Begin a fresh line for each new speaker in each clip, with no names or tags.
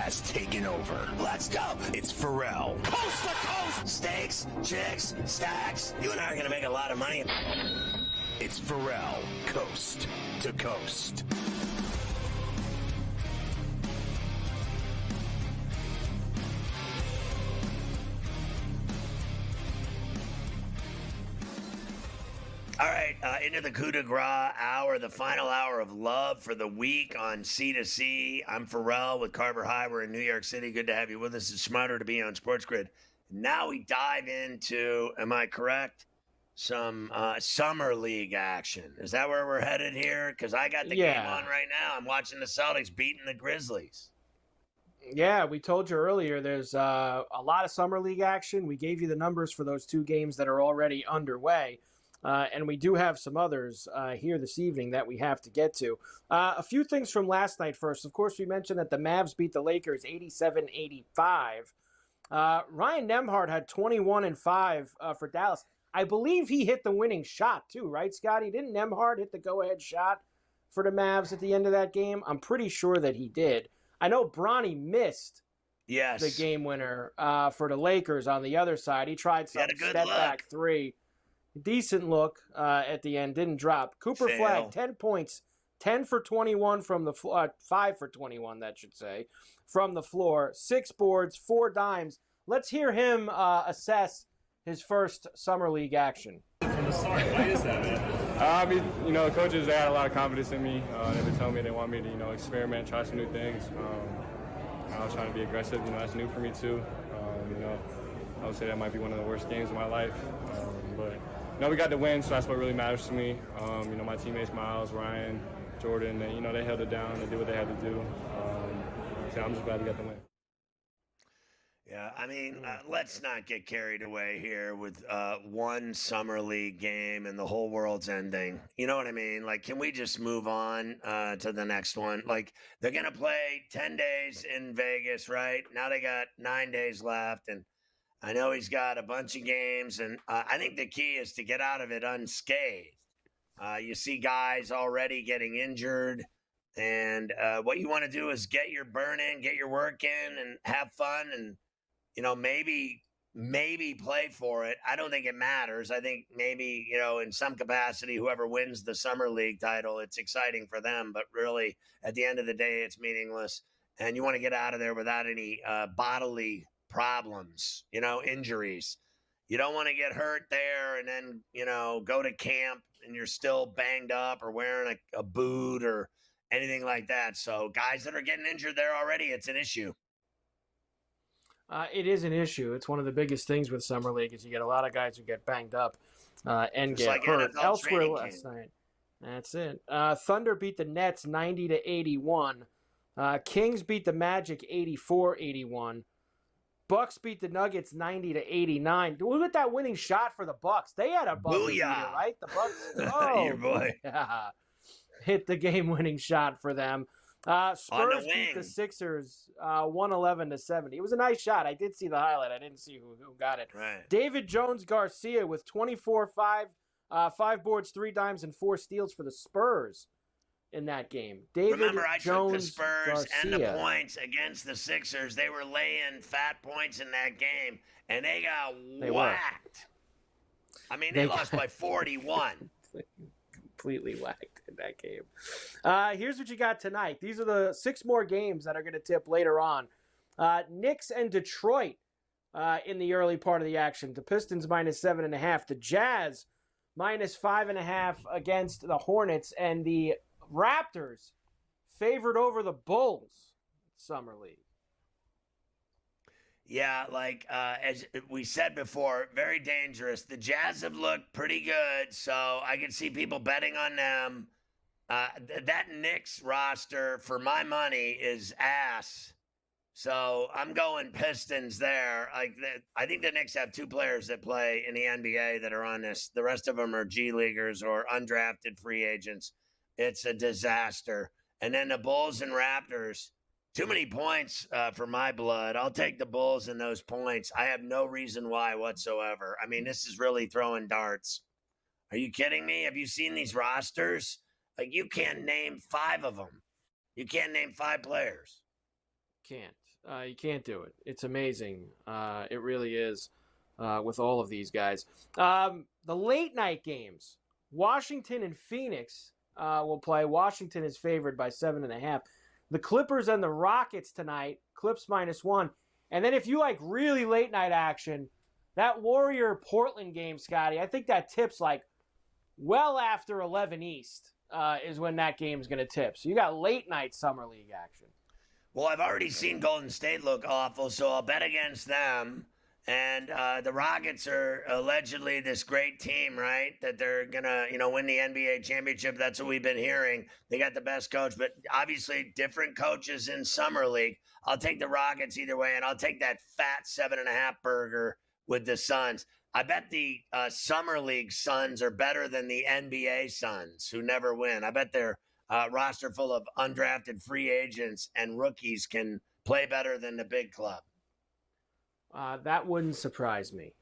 has taken over.
Let's go.
It's Ferrall.
Coast to coast. Steaks, chicks, stacks. You and I are going to make a lot of money.
It's Ferrall, coast to coast.
All right, into the coup de grace hour, the final hour of love for the week on C2C. I'm Ferrall with Carver High. We're in New York City. Good to have you with us. It's smarter to be on SportsGrid. Now we dive into, am I correct, some summer league action. Is that where we're headed here? Because I got the game on right now. I'm watching the Celtics beating the Grizzlies.
Yeah, we told you earlier there's a lot of summer league action. We gave you the numbers for those two games that are already underway. And we do have some others here this evening that we have to get to. A few things from last night first. Of course, we mentioned that the Mavs beat the Lakers 87-85. Ryan Nembhard had 21 and 5 for Dallas. I believe he hit the winning shot too, right, Scotty? Didn't Nembhard hit the go-ahead shot for the Mavs at the end of that game? I'm pretty sure that he did. I know Bronny missed the game winner for the Lakers on the other side. He tried some step-back three. Decent look at the end, didn't drop. Cooper Flagg, 10 points, 10 for 21 from the floor, 5 for 21, that should say, from the floor, 6 boards, 4 dimes. Let's hear him assess his first summer league action.
From the start, why is that, man?
The coaches, they had a lot of confidence in me. They would tell me they want me to, experiment, try some new things. I was trying to be aggressive. That's new for me too. I would say that might be one of the worst games of my life, but. We got the win, so that's what really matters to me. My teammates, Miles, Ryan, Jordan, they held it down. They did what they had to do. So I'm just glad we got the win.
Yeah, let's not get carried away here with one summer league game and the whole world's ending. You know what I mean? Like, can we just move on to the next one? Like, they're going to play 10 days in Vegas, right? Now they got 9 days left, and I know he's got a bunch of games, and I think the key is to get out of it unscathed. You see guys already getting injured, and what you want to do is get your burn in, get your work in, and have fun, and maybe play for it. I don't think it matters. I think maybe in some capacity, whoever wins the summer league title, it's exciting for them, but really at the end of the day, it's meaningless, and you want to get out of there without any bodily problems, injuries. You don't want to get hurt there and then, go to camp and you're still banged up or wearing a boot or anything like that. So guys that are getting injured there already, it's an issue.
It is an issue. It's one of the biggest things with Summer League is you get a lot of guys who get banged up and just get hurt. Elsewhere last night. That's it. Thunder beat the Nets 90-81. Kings beat the Magic 84-81. Bucks beat the Nuggets 90-89. Look at that winning shot for the Bucks. They had a buzzer beater, right? The Bucks. Oh,
your boy.
Yeah. Hit the game-winning shot for them. Spurs beat the Sixers 111-70. It was a nice shot. I did see the highlight. I didn't see who got it.
Right.
David Jones-Garcia with 24-5, 5 boards, 3 dimes, and 4 steals for the Spurs in that game.
Remember, I took the Spurs and the points against the Sixers. They were laying fat points in that game, and they got whacked. They lost by 41.
Completely whacked in that game. Here's what you got tonight. These are the 6 more games that are going to tip later on. Knicks and Detroit in the early part of the action. The Pistons -7.5. The Jazz -5.5 against the Hornets, and the Raptors favored over the Bulls Summer League.
Yeah, as we said before, very dangerous. The Jazz have looked pretty good, so I can see people betting on them. That Knicks roster, for my money, is ass. So I'm going Pistons there. I think the Knicks have 2 players that play in the NBA that are on this. The rest of them are G Leaguers or undrafted free agents. It's a disaster. And then the Bulls and Raptors, too many points for my blood. I'll take the Bulls and those points. I have no reason why whatsoever. This is really throwing darts. Are you kidding me? Have you seen these rosters? You can't name 5 of them. You can't name 5 players.
You can't do it. It's amazing. It really is with all of these guys. The late night games. Washington and Phoenix will play. Washington is favored by 7.5. The Clippers and the Rockets tonight. Clips -1. And then if you like really late night action, that Warrior-Portland game, Scotty, I think that tips like well after 11 East is when that game's going to tip. So you got late night Summer League action.
Well, I've already seen Golden State look awful, so I'll bet against them. And the Rockets are allegedly this great team, right? That they're going to, win the NBA championship. That's what we've been hearing. They got the best coach, but obviously different coaches in Summer League. I'll take the Rockets either way, and I'll take that fat 7.5 burger with the Suns. I bet the Summer League Suns are better than the NBA Suns, who never win. I bet their roster full of undrafted free agents and rookies can play better than the big club.
That wouldn't surprise me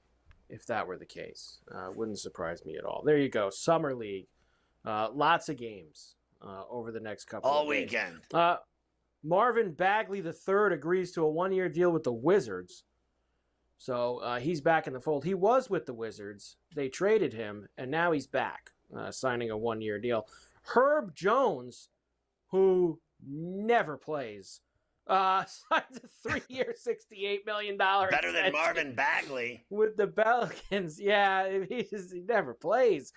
if that were the case. Wouldn't surprise me at all. There you go. Summer League. Lots of games over the next couple
all
of days.
weekend.
Marvin Bagley III agrees to a 1-year deal with the Wizards. So he's back in the fold. He was with the Wizards. They traded him, and now he's back, signing a 1-year deal. Herb Jones, who never plays, signs a 3-year, $68 million
Better than Marvin Bagley.
with the Pelicans. Yeah, he never plays.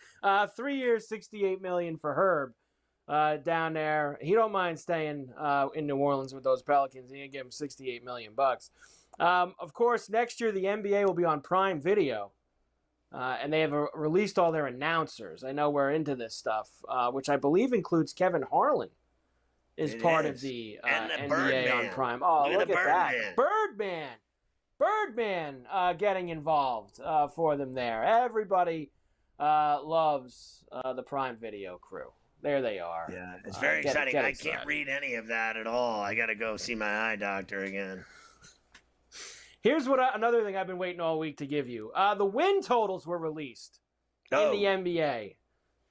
3 years, $68 million for Herb down there. He don't mind staying in New Orleans with those Pelicans. He can give him $68 million. Of course, next year the NBA will be on Prime Video, and they have released all their announcers. I know we're into this stuff, which I believe includes Kevin Harlan is part of the NBA
Birdman
on Prime. Oh, look at that.
Birdman.
Birdman getting involved for them there. Everybody loves the Prime Video crew. There they are.
Yeah, it's very exciting. I can't read any of that at all. I got to go see my eye doctor again.
Here's another thing I've been waiting all week to give you. The win totals were released in the NBA.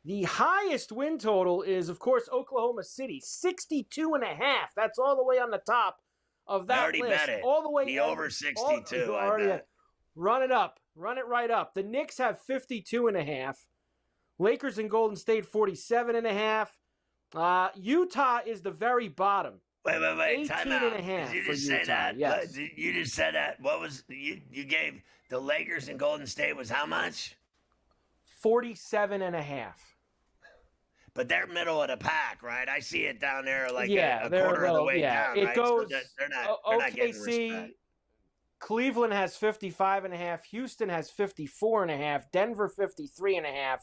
The highest win total is, of course, Oklahoma City, 62.5. That's all the way on the top of that
already
list.
Bet it.
All the way
the over 62. I bet.
Run it up. Run it right up. The Knicks have 52.5. Lakers and Golden State, 47.5. Utah is the very bottom.
Wait. Time out.
18.5
Did you
for
just say
Utah,
that?
yes.
You just said that. What was you gave the Lakers and Golden State was how much?
47.5.
But they're middle of the pack, right? I see it down there like a
they're
quarter of the way down,
It
right?
goes,
So they're not getting
OKC,
respect.
Cleveland has 55.5. Houston has 54.5. Denver 53.5.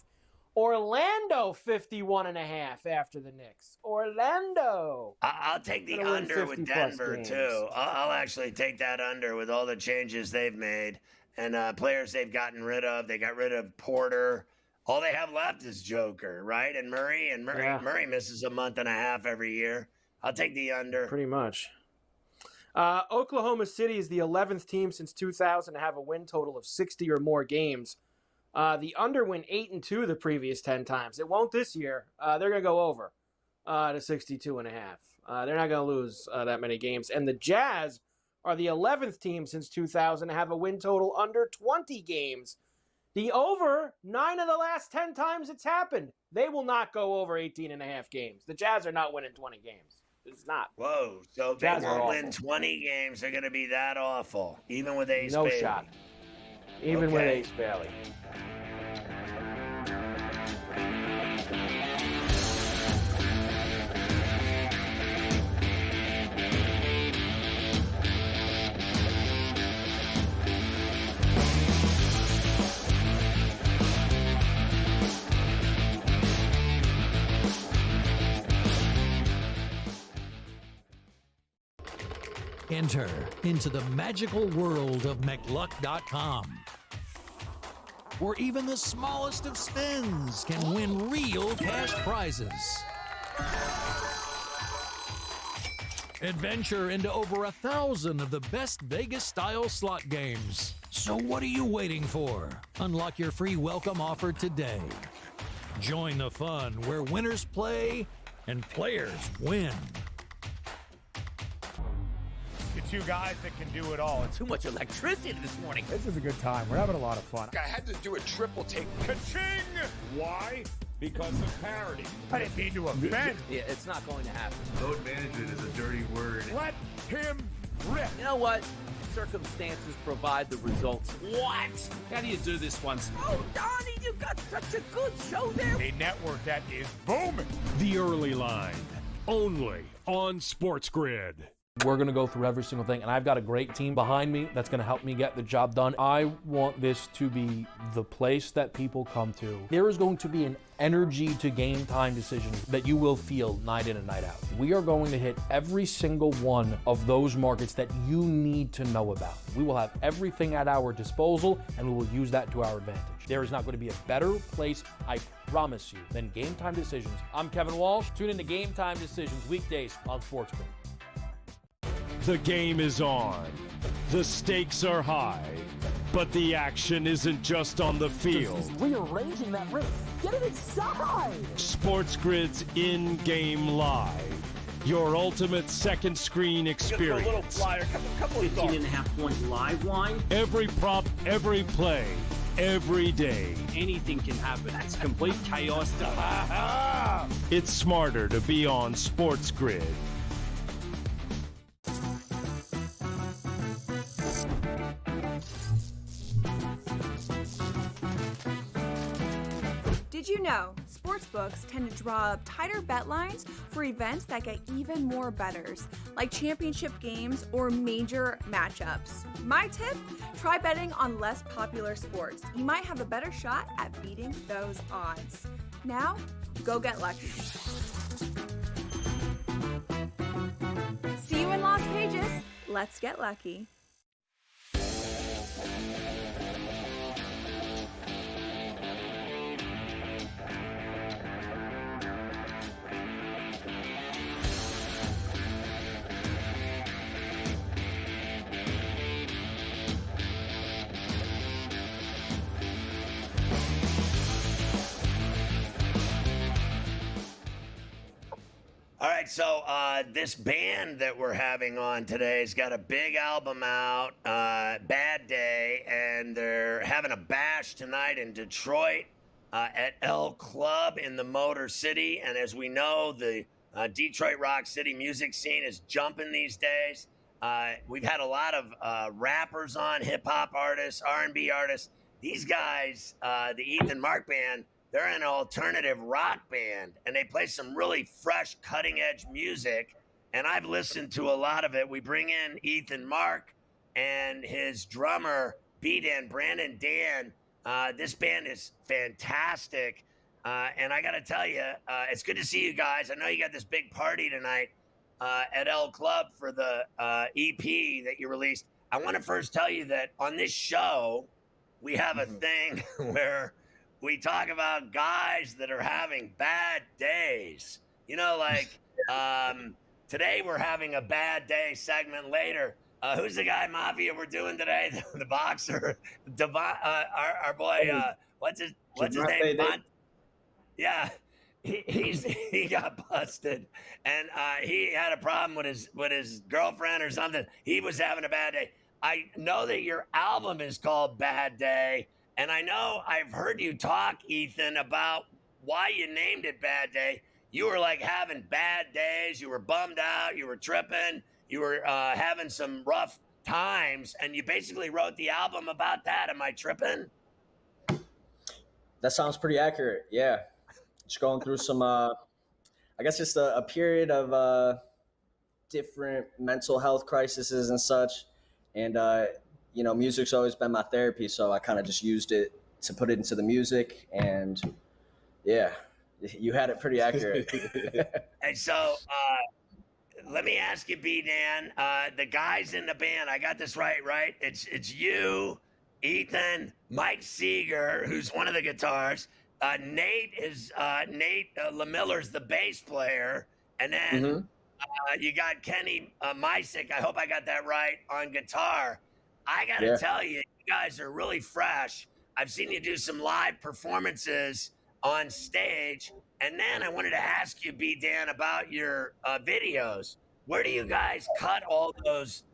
Orlando 51.5 after the Knicks. Orlando.
I'll take the under with Denver too. I'll actually take that under with all the changes they've made and players they've gotten rid of. They got rid of Porter. All they have left is Joker, right? And Murray. Murray misses a month and a half every year. I'll take the under.
Pretty much. Oklahoma City is the 11th team since 2000 to have a win total of 60 or more games. The under went 8-2 the previous 10 times. It won't this year. They're going to go over to 62.5. They're not going to lose that many games. And the Jazz are the 11th team since 2000 to have a win total under 20 games. The over, 9 of the last 10 times it's happened. They will not go over 18.5 games. The Jazz are not winning 20 games. It's not.
Whoa. So
Jazz
they won't win 20 games. They're going to be that awful, even with Ace Bailey.
No shot. Even with Ace Bailey.
Enter into the magical world of McLuck.com, where even the smallest of spins can win real cash prizes. Adventure into over 1,000 of the best Vegas-style slot games. So what are you waiting for? Unlock your free welcome offer today. Join the fun where winners play and players win.
two guys that can do it all.
Too much electricity this morning.
This is a good time. We're having a lot of fun.
I had to do a triple take.
Ka-ching!
Why? Because of parity.
I didn't mean to offend.
Yeah, it's not going to happen.
Load management is a dirty word.
Let him rip.
You know what? Circumstances provide the results. What? How do you do this once? Oh, Donnie, you got such a good show there.
A network that is booming.
The Early Line, only on SportsGrid.
We're going to go through every single thing, and I've got a great team behind me that's going to help me get the job done. I want this to be the place that people come to. There is going to be an energy to game time decisions that you will feel night in and night out. We are going to hit every single one of those markets that you need to know about. We will have everything at our disposal, and we will use that to our advantage. There is not going to be a better place, I promise you, than Game Time Decisions. I'm Kevin Walsh. Tune in to Game Time Decisions weekdays on SportsGrid.
The game is on. The stakes are high. But the action isn't just on the field.
He's rearranging that rim. Get it inside!
SportsGrid's in-game live. Your ultimate second screen experience.
Just a little flyer, couple of
15.5-point live line.
Every prop, every play, every day.
Anything can happen. That's complete chaos.
It's smarter to be on SportsGrid.
Did you know sportsbooks tend to draw up tighter bet lines for events that get even more bettors, like championship games or major matchups? My tip, try betting on less popular sports. You might have a better shot at beating those odds. Now, go get lucky. See you in Las Vegas. Let's get lucky.
All right, so this band that we're having on today has got a big album out, Bad Day, and they're having a bash tonight in Detroit at El Club in the Motor City. And as we know, the Detroit Rock City music scene is jumping these days. We've had a lot of rappers on, hip-hop artists, R&B artists. These guys, the Ethan Mark Band, they're an alternative rock band, and they play some really fresh, cutting-edge music, and I've listened to a lot of it. We bring in Ethan Mark and his drummer, B-Dan, Brandon Dan. This band is fantastic, and I got to tell you, it's good to see you guys. I know you got this big party tonight at El Club for the EP that you released. I want to first tell you that on this show, we have a thing where we talk about guys that are having bad days. You know, like today we're having a bad day segment later. Who's the guy, Mafia, we're doing today? The boxer, our boy, what's his name? Yeah, he got busted, and he had a problem with his girlfriend or something. He was having a bad day. I know that your album is called Bad Day. And I know I've heard you talk, Ethan, about why you named it Bad Day. You were like having bad days. You were bummed out. You were tripping. You were having some rough times. And you basically wrote the album about that. Am I tripping?
That sounds pretty accurate. Yeah. Just going through some, I guess just a period of different mental health crises and such. And, you know, music's always been my therapy, so I kind of just used it to put it into the music, and yeah, you had it pretty accurate.
And so, let me ask you, B-Dan, the guys in the band, I got this right? It's you, Ethan, Mike Seeger, who's one of the guitars, Nate LaMiller's the bass player, and then you got Kenny Mysick, I hope I got that right, on guitar. I got to tell you, you guys are really fresh. I've seen you do some live performances on stage. And then I wanted to ask you, B-Dan, about your videos. Where do you guys cut all those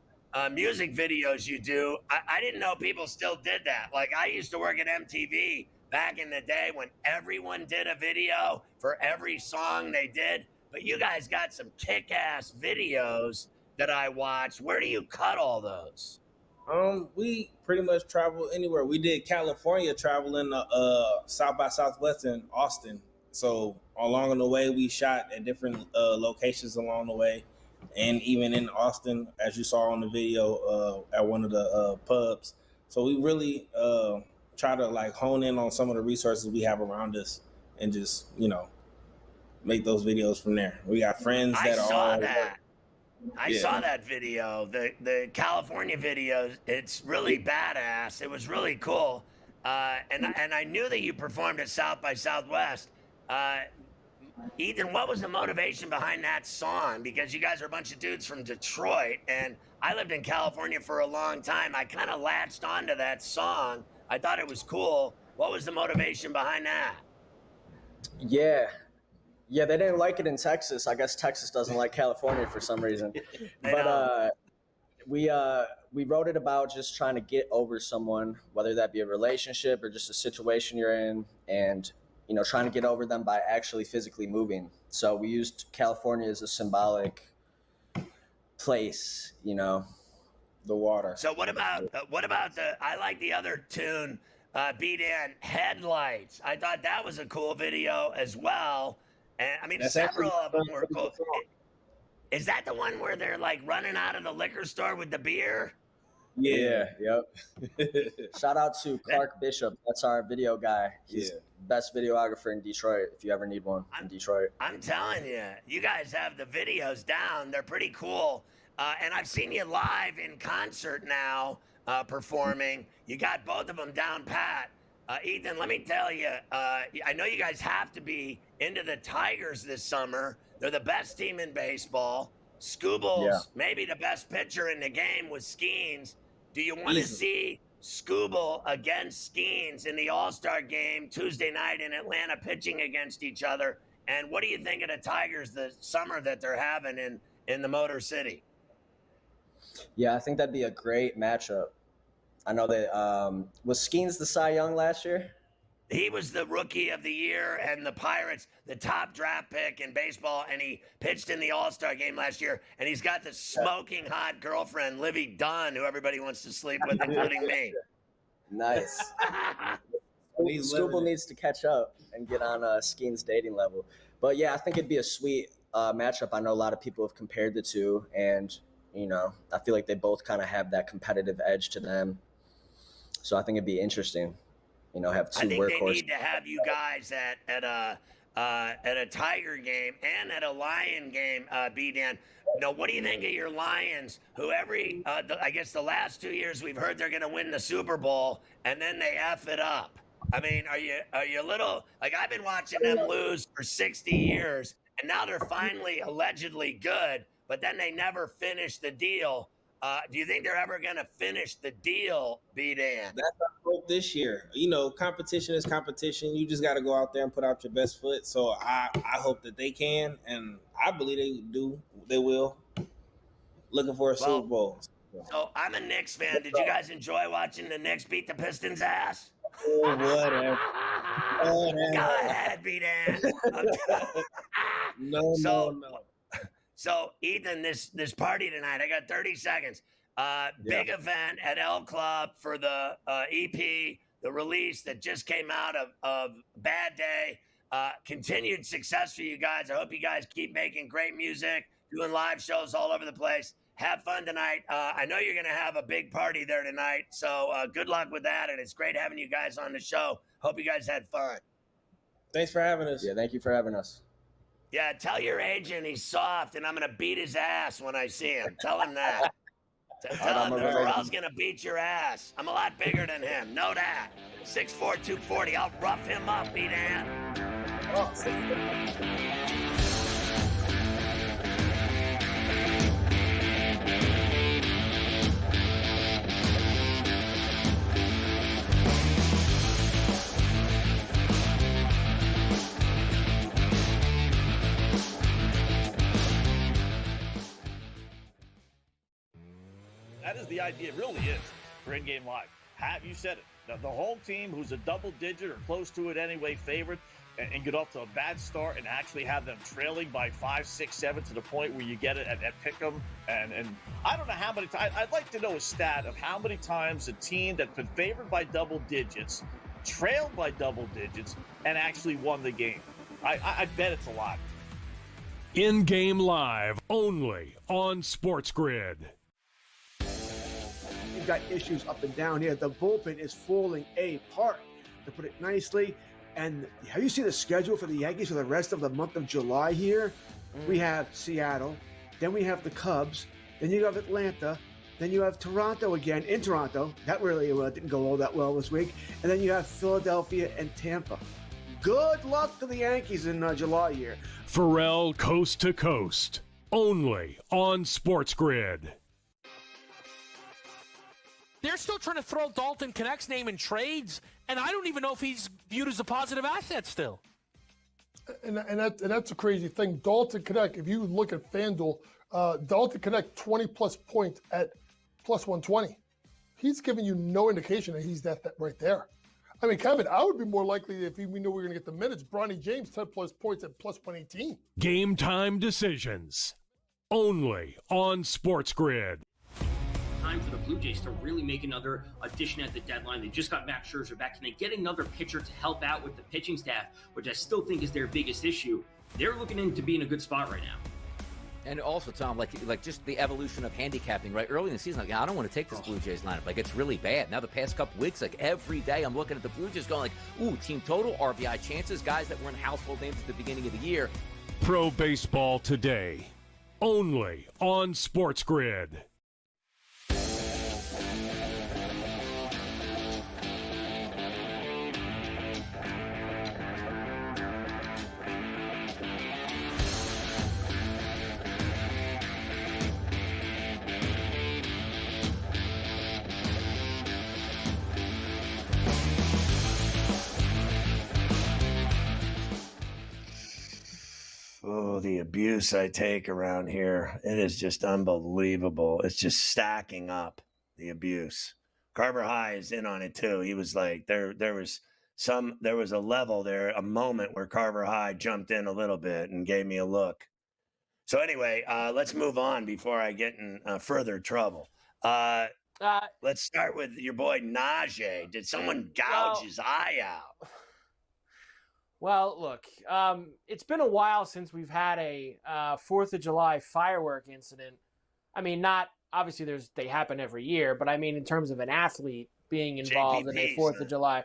music videos you do. I didn't know people still did that. Like, I used to work at MTV back in the day when everyone did a video for every song they did. But you guys got some kick-ass videos that I watched. Where do you cut all those?
We pretty much travel anywhere. We did California traveling South by Southwest in Austin. So along the way, we shot at different locations along the way. And even in Austin, as you saw on the video, at one of the pubs. So we really try to like hone in on some of the resources we have around us and just, make those videos from there. We got friends that
I saw that video, the California video. It's really badass. It was really cool. And I knew that you performed at South by Southwest. Ethan, what was the motivation behind that song? Because you guys are a bunch of dudes from Detroit, and I lived in California for a long time. I kind of latched onto that song. I thought it was cool. What was the motivation behind that?
Yeah, they didn't like it in Texas. I guess Texas doesn't like California for some reason. But we wrote it about just trying to get over someone, whether that be a relationship or just a situation you're in, and trying to get over them by actually physically moving. So we used California as a symbolic place, the water.
So what about I like the other tune, beat in Headlights. I thought that was a cool video as well. And I mean, several of them were cool. Is that the one where they're like running out of the liquor store with the beer?
Yeah, yep. Shout out to Clark Bishop. That's our video guy. He's the best videographer in Detroit if you ever need one in Detroit.
I'm telling you, you guys have the videos down. They're pretty cool. And I've seen you live in concert now performing. You got both of them down pat. Ethan, let me tell you, I know you guys have to be into the Tigers this summer. They're the best team in baseball. Scooble's maybe the best pitcher in the game with Skeens. Do you want to see Scooble against Skeens in the All-Star game Tuesday night in Atlanta pitching against each other? And what do you think of the Tigers the summer that they're having in the Motor City?
Yeah, I think that'd be a great matchup. I know that was Skeens the Cy Young last year?
He was the rookie of the year, and the Pirates, the top draft pick in baseball, and he pitched in the All-Star game last year, and he's got the smoking hot girlfriend, Livy Dunn, who everybody wants to sleep with, including me.
Nice. Scooble needs to catch up and get on Skeen's dating level. But yeah, I think it'd be a sweet matchup. I know a lot of people have compared the two, and I feel like they both kind of have that competitive edge to them. So I think it'd be interesting. Have two workhorses.
I think they need to have you guys at a Tiger game and at a Lion game, B-Dan. What do you think of your Lions, who I guess the last 2 years we've heard they're going to win the Super Bowl, and then they F it up? I mean, are you a little, like, I've been watching them lose for 60 years, and now they're finally allegedly good, but then they never finish the deal. Do you think they're ever going to finish the deal, B-Dan?
That's our hope this year. Competition is competition. You just got to go out there and put out your best foot. So I hope that they can, and I believe they do. They will. Looking for a Super Bowl.
So I'm a Knicks fan. Did you guys enjoy watching the Knicks beat the Pistons' ass?
Oh, whatever.
Go ahead, B-Dan.
No.
So, Ethan, this party tonight, I got 30 seconds. Big event at L Club for the EP, the release that just came out of Bad Day. Continued success for you guys. I hope you guys keep making great music, doing live shows all over the place. Have fun tonight. I know you're going to have a big party there tonight, so good luck with that, and it's great having you guys on the show. Hope you guys had fun.
Thanks for having us.
Yeah, thank you for having us.
Yeah, tell your agent he's soft, and I'm going to beat his ass when I see him. Tell him that. Tell him Ferrall's going to beat your ass. I'm a lot bigger than him. Know that. 6'4", 240. I'll rough him up, B-Dan.
That is the idea. It really is for in-game live. You said it. The home team who's a double-digit or close to it anyway favorite and get off to a bad start and actually have them trailing by 5, 6, 7 to the point where you get it at pick'em. And I don't know how many times. I'd like to know a stat of how many times a team that's been favored by double digits, trailed by double digits, and actually won the game. I bet it's a lot.
In-game live only on SportsGrid.
You've got issues up and down here. The bullpen is falling apart, to put it nicely. And have you seen the schedule for the Yankees for the rest of the month of July here? We have Seattle, then we have the Cubs, then you have Atlanta, then you have Toronto again in Toronto. That really didn't go all that well this week. And then you have Philadelphia and Tampa. Good luck to the Yankees in July here.
Ferrall Coast to Coast, only on SportsGrid.
They're still trying to throw Dalton Knecht's name in trades, and I don't even know if he's viewed as a positive asset still.
And that's a crazy thing. Dalton Knecht, if you look at FanDuel, Dalton Knecht 20-plus points at plus 120. He's giving you no indication that he's that right there. I mean, Kevin, I would be more likely if we knew we were going to get the minutes. Bronny James, 10-plus points at plus 118.
Game time decisions, only on SportsGrid.
Time for the Blue Jays to really make another addition at the deadline. They just got Max Scherzer back. Can they get another pitcher to help out with the pitching staff, which I still think is their biggest issue? They're looking to be in a good spot right now.
And also, Tom, like just the evolution of handicapping, right? Early in the season, I don't want to take this Blue Jays lineup. It's really bad. Now, the past couple weeks, every day I'm looking at the Blue Jays going ooh, team total, RBI chances, guys that weren't household names at the beginning of the year.
Pro Baseball Today, only on SportsGrid.
Oh, the abuse I take around here. It is just unbelievable. It's just stacking up, the abuse. Carver High is in on it too. He was like, there was a level there, a moment where Carver High jumped in a little bit and gave me a look. So anyway, let's move on before I get in further trouble. Let's start with your boy Najee. Did someone gouge his eye out?
Well, look, it's been a while since we've had a 4th of July firework incident. I mean, not obviously they happen every year, but I mean in terms of an athlete being involved in a 4th of July.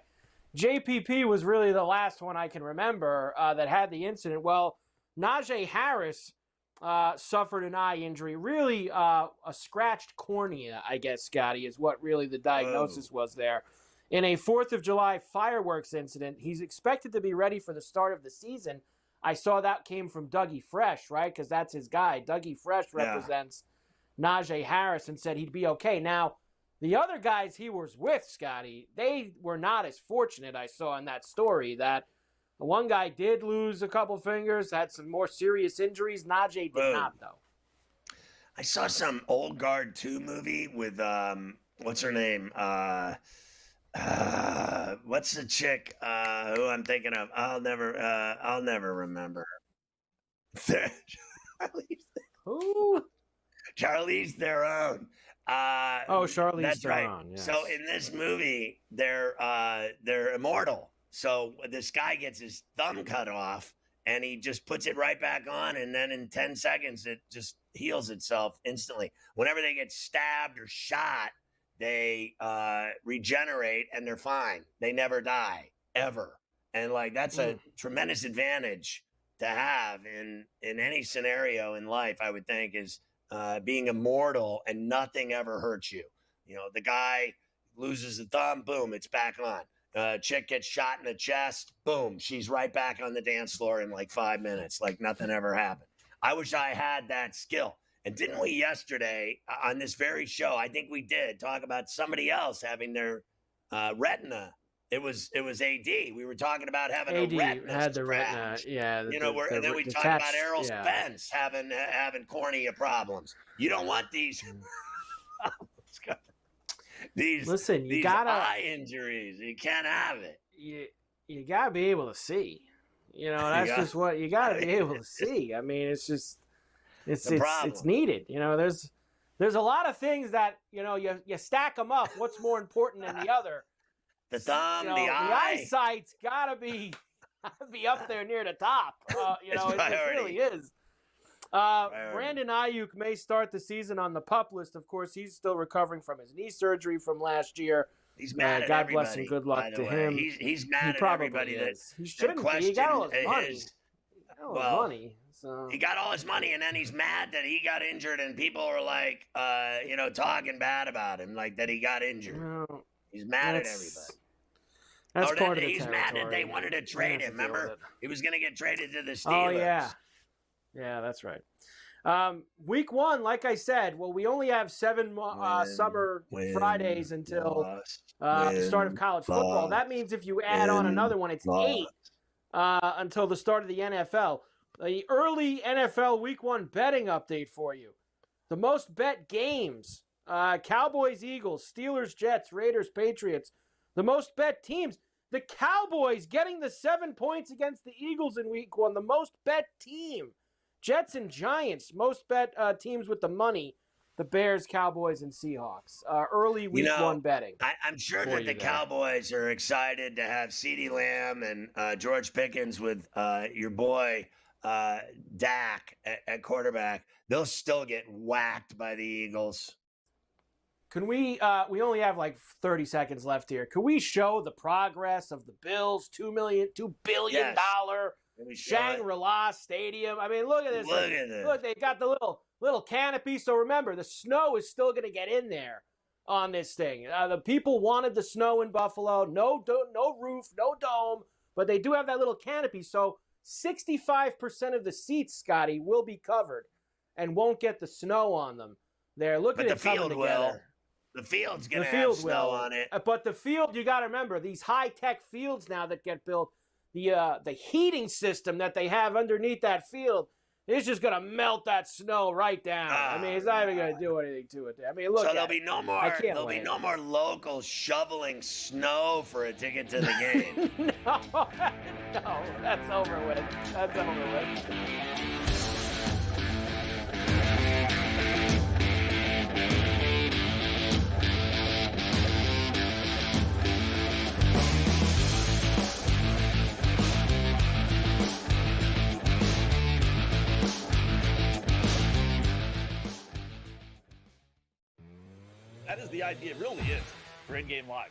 JPP was really the last one I can remember that had the incident. Well, Najee Harris suffered an eye injury, really a scratched cornea, I guess, Scotty, is what really the diagnosis was there. In a 4th of July fireworks incident, he's expected to be ready for the start of the season. I saw that came from Dougie Fresh, right? Because that's his guy. Dougie Fresh represents Najee Harris and said he'd be okay. Now, the other guys he was with, Scotty, they were not as fortunate, I saw in that story, that one guy did lose a couple fingers, had some more serious injuries. Najee did not, though.
I saw some Old Guard 2 movie with, what's her name? What's the chick who I'm thinking of? I'll never remember. Charlize Theron.
Charlize Theron.
Right.
Yes.
So in this movie, they're immortal. So this guy gets his thumb cut off, and he just puts it right back on, and then in 10 seconds, it just heals itself instantly. Whenever they get stabbed or shot, they regenerate and they're fine. They never die, ever. And that's a tremendous advantage to have in any scenario in life, I would think, is being immortal and nothing ever hurts you. You know, the guy loses a thumb, boom, it's back on. Chick gets shot in the chest, boom, she's right back on the dance floor in 5 minutes, like nothing ever happened. I wish I had that skill. And didn't we yesterday on this very show, I think we did, talk about somebody else having their retina. It was AD. We were talking about having
AD
a retina.
had the retina, yeah.
And then we talked about Errol Spence having cornea problems. You don't want these. These eye injuries, you can't have it.
You gotta be able to see. That's just what you gotta be able to see. I mean, it's just it's needed. There's a lot of things that you stack them up. What's more important than the other?
The thumb, the eye.
The eyesight's gotta be up there near the top. It really is. Brandon Ayuk may start the season on the PUP list. Of course, he's still recovering from his knee surgery from last year.
He's mad at
God
everybody.
bless and good luck to him.
He's mad at everybody that
he shouldn't be. He got all his money.
He got all his money, and then he's mad that he got injured, and people were like, talking bad about him, like that he got injured. He's mad at everybody.
That's part of the
he's mad that they wanted to trade him. Remember, he was going to get traded to the Steelers.
Oh yeah, that's right. Week 1, like I said, we only have 7 summer Fridays until the start of college football. That means if you add on another one, it's 8 until the start of the NFL. The early NFL Week 1 betting update for you. The most bet games: Cowboys, Eagles, Steelers, Jets, Raiders, Patriots. The most bet teams: the Cowboys getting the 7 points against the Eagles in Week 1. The most bet team: Jets and Giants. Most bet teams with the money: the Bears, Cowboys, and Seahawks. Early Week 1 betting.
I'm sure that the Cowboys are excited to have CeeDee Lamb and George Pickens with your boy Dak at quarterback. They'll still get whacked by the Eagles.
Can we only have like 30 seconds left here. Can we show the progress of the Bills' $2 billion Shangri-La Stadium? I mean, look at this. Look, they got the little canopy. So remember, the snow is still going to get in there on this thing. The people wanted the snow in Buffalo. No roof, no dome, but they do have that little canopy. So 65% of the seats, Scotty, will be covered and won't get the snow on them. There, look at it coming together.
The field's going to have snow on it.
But the field, you got to remember, these high-tech fields now that get built, the heating system that they have underneath that field is just going to melt that snow right down. I mean, it's not even going to do anything to it. I mean, look.
So there'll be no more locals shoveling snow for a ticket to the game.
No, that's over with. That's over with.
That is the idea. It really is for in-game live.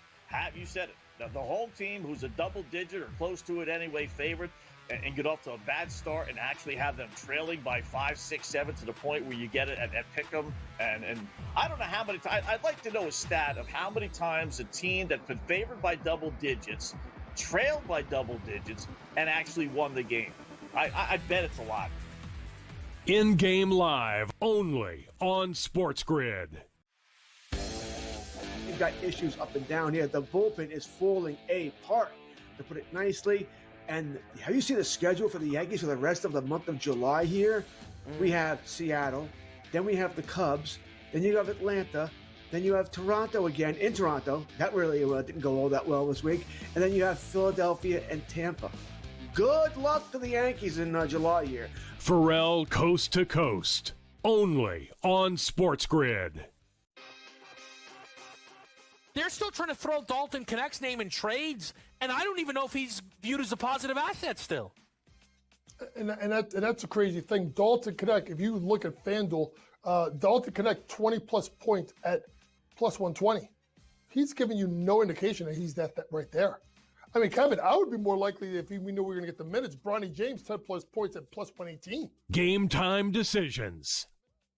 You said it. The home team, who's a double-digit or close to it anyway, favorite, and get off to a bad start and actually have them trailing by 5, 6, 7 to the point where you get it at pick'em. And I don't know how many times. I'd like to know a stat of how many times a team that's been favored by double digits, trailed by double digits, and actually won the game. I bet it's a lot.
In-game live only on SportsGrid.
You've got issues up and down here. The bullpen is falling apart, to put it nicely. And have you seen the schedule for the Yankees for the rest of the month of July here? We have Seattle, then we have the Cubs, then you have Atlanta, then you have Toronto again in Toronto. That really didn't go all that well this week. And then you have Philadelphia and Tampa. Good luck to the Yankees in July here.
Ferrall coast to coast, only on SportsGrid.
They're still trying to throw Dalton Knecht's name in trades, and I don't even know if he's viewed as a positive asset still.
And that's a crazy thing. Dalton Knecht, if you look at FanDuel, Dalton Knecht 20-plus points at plus 120. He's giving you no indication that he's that right there. I mean, Kevin, I would be more likely if we knew we were going to get the minutes. Bronny James, 10-plus points at plus 118.
Game time decisions,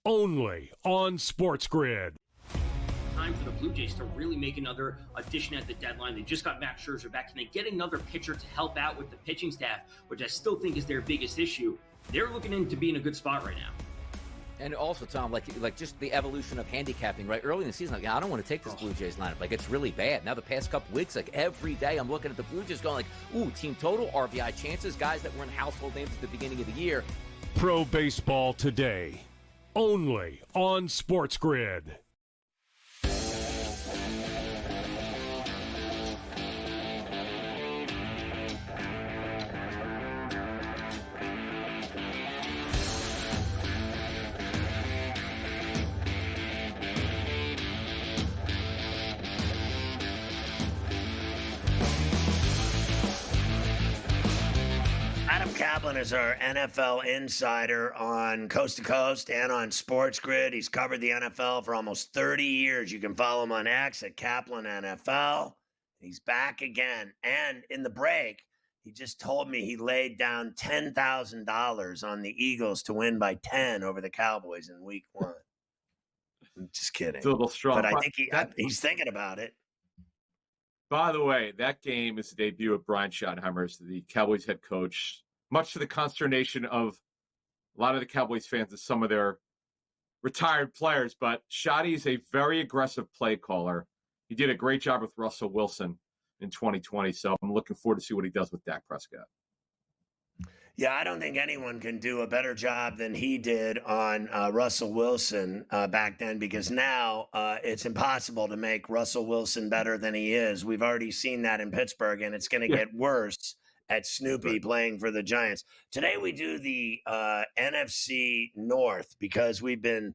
only on SportsGrid.
Time for the Blue Jays to really make another addition at the deadline. They just got Max Scherzer back. Can they get another pitcher to help out with the pitching staff, which I still think is their biggest issue? They're looking to be in a good spot right now.
And also, Tom, like just the evolution of handicapping, right? Early in the season, I don't want to take this Blue Jays lineup. Like, it's really bad. Now, the past couple weeks, every day I'm looking at the Blue Jays going ooh, team total, RBI chances, guys that weren't household names at the beginning of the year.
Pro Baseball Today, only on SportsGrid.
Kaplan is our NFL insider on Coast to Coast and on SportsGrid. He's covered the NFL for almost 30 years. You can follow him on X at Kaplan NFL. He's back again. And in the break, he just told me he laid down $10,000 on the Eagles to win by 10 over the Cowboys in week 1. I'm just kidding.
It's a little strong.
But I think he's thinking about it.
By the way, that game is the debut of Brian Schottenheimer as the Cowboys head coach, much to the consternation of a lot of the Cowboys fans and some of their retired players. But Schotty is a very aggressive play caller. He did a great job with Russell Wilson in 2020, so I'm looking forward to see what he does with Dak Prescott.
Yeah, I don't think anyone can do a better job than he did on Russell Wilson back then, because now it's impossible to make Russell Wilson better than he is. We've already seen that in Pittsburgh, and it's going to get worse at Snoopy playing for the Giants. Today we do the NFC North because we've been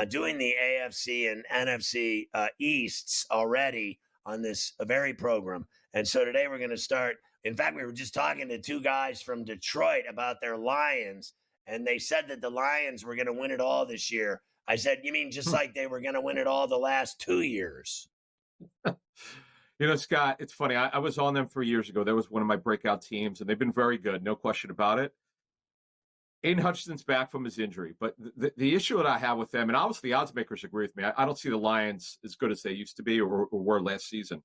doing the AFC and NFC Easts already on this very program. And so today we're going to start. In fact, we were just talking to two guys from Detroit about their Lions, and they said that the Lions were going to win it all this year. I said, you mean just like they were going to win it all the last 2 years?
You know, Scott, it's funny. I was on them 3 years ago. That was one of my breakout teams, and they've been very good, no question about it. Aiden Hutchinson's back from his injury, but the issue that I have with them, and obviously the odds makers agree with me, I don't see the Lions as good as they used to be or were last season.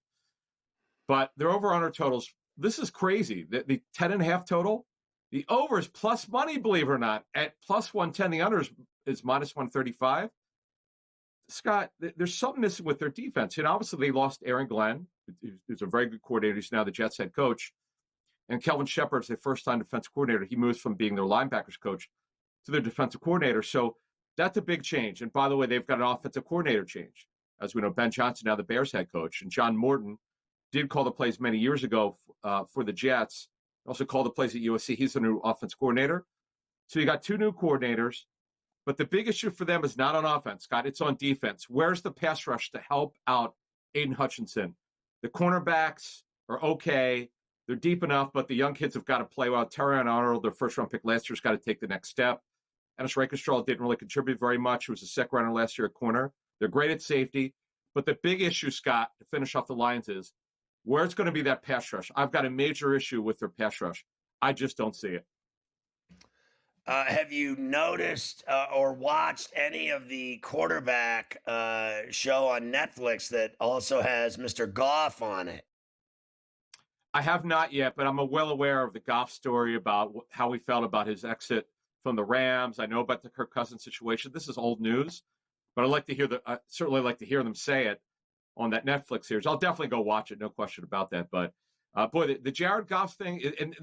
But their over-under totals, this is crazy. The 10.5 total, the over is plus money, believe it or not, at plus 110. The under is minus 135. Scott, there's something missing with their defense. And obviously they lost Aaron Glenn, who's a very good coordinator. He's now the Jets head coach. And Kelvin Shepard's their first-time defensive coordinator. He moves from being their linebackers coach to their defensive coordinator. So that's a big change. And by the way, they've got an offensive coordinator change. As we know, Ben Johnson, now the Bears head coach, and John Morton did call the plays many years ago for the Jets. Also called the plays at USC. He's the new offense coordinator. So you got two new coordinators. But the big issue for them is not on offense, Scott. It's on defense. Where's the pass rush to help out Aiden Hutchinson? The cornerbacks are okay. They're deep enough, but the young kids have got to play well. Terrion Arnold, their first-round pick last year, has got to take the next step. Ennis Rakenstraw didn't really contribute very much. He was a second-rounder last year at corner. They're great at safety. But the big issue, Scott, to finish off the Lions is, where's going to be that pass rush? I've got a major issue with their pass rush. I just don't see it.
Have you noticed or watched any of the quarterback show on Netflix that also has Mr. Goff on it?
I have not yet, but I'm well aware of the Goff story about how he felt about his exit from the Rams. I know about the Kirk Cousins situation. This is old news, but I'd like to hear I certainly like to hear them say it on that Netflix series. I'll definitely go watch it, no question about that. But boy, the Jared Goff thing, and